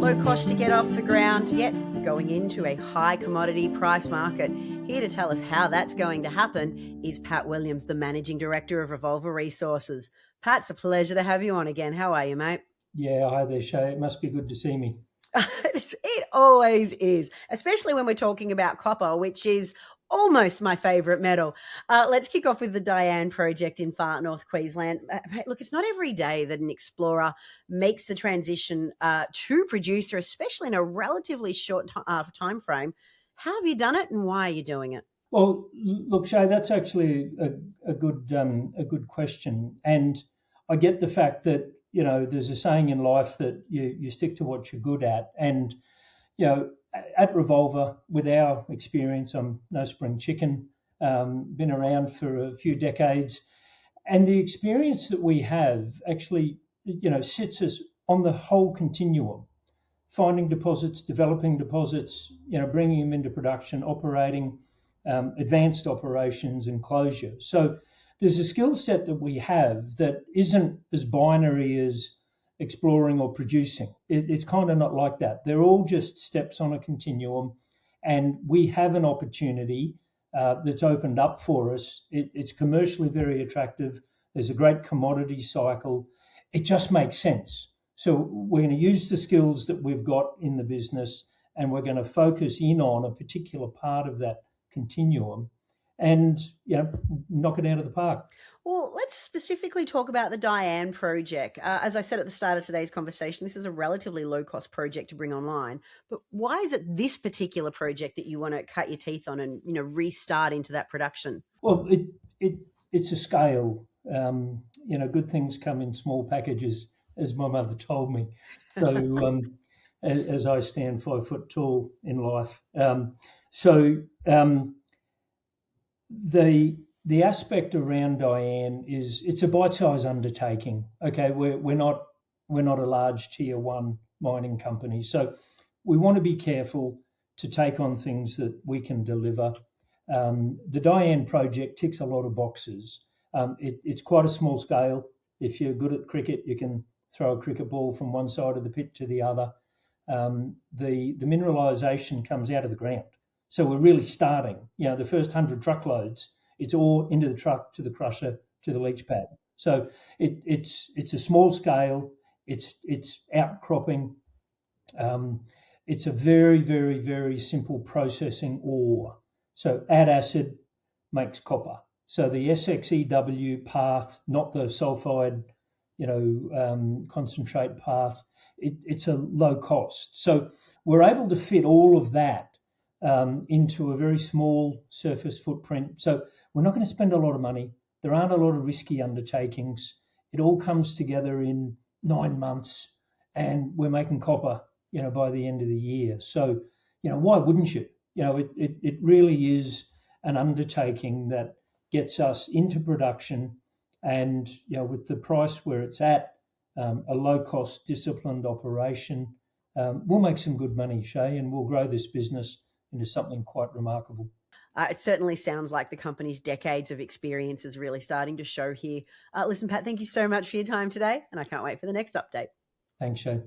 low cost to get off the ground, yet going into a high commodity price market. Here to tell us how that's going to happen is Pat Williams, the Managing Director of Revolver Resources. Pat, it's a pleasure to have you on again. How are you, mate? Yeah, hi there, Shay. It must be good to see me. It always is, especially when we're talking about copper, which is almost my favourite metal. Let's kick off with the Dianne Project in far north Queensland. Look, it's not every day that an explorer makes the transition to producer, especially in a relatively short time frame. How have you done it, and why are you doing it? Well, look, Shay, that's actually a good question, and I get the fact that there's a saying in life that you stick to what you're good at, and at Revolver, with our experience, I'm no spring chicken, been around for a few decades, and the experience that we have actually, sits us on the whole continuum, finding deposits, developing deposits, bringing them into production, operating, advanced operations and closure. So there's a skill set that we have that isn't as binary as exploring or producing. It's kind of not like that. They're all just steps on a continuum, and we have an opportunity that's opened up for us. It's commercially very attractive. There's a great commodity cycle. It just makes sense. So we're going to use the skills that we've got in the business, and we're going to focus in on a particular part of that continuum and knock it out of the park. Well, let's specifically talk about the Dianne Project. As I said at the start of today's conversation, this is a relatively low-cost project to bring online. But why is it this particular project that you want to cut your teeth on and restart into that production? Well, it's a scale. Good things come in small packages, as my mother told me. So as I stand 5 foot tall in life, the aspect around Dianne is it's a bite-sized undertaking. Okay, we're not a large tier one mining company, so we want to be careful to take on things that we can deliver. The Dianne Project ticks a lot of boxes. It's quite a small scale. If you're good at cricket, you can throw a cricket ball from one side of the pit to the other. The mineralisation comes out of the ground. So we're really starting, the first 100 truckloads, it's all into the truck, to the crusher, to the leach pad. So it's a small scale, it's outcropping. It's a very, very, very simple processing ore. So add acid, makes copper. So the SXEW path, not the sulfide, concentrate path, it's a low cost. So we're able to fit all of that into a very small surface footprint. So we're not going to spend a lot of money. There aren't a lot of risky undertakings. It all comes together in 9 months, and we're making copper, by the end of the year. So, why wouldn't you? It really is an undertaking that gets us into production, and, with the price where it's at, a low-cost, disciplined operation, we'll make some good money, Shay, and we'll grow this business into something quite remarkable. It certainly sounds like the company's decades of experience is really starting to show here. Listen, Pat, thank you so much for your time today, and I can't wait for the next update. Thanks, Shay.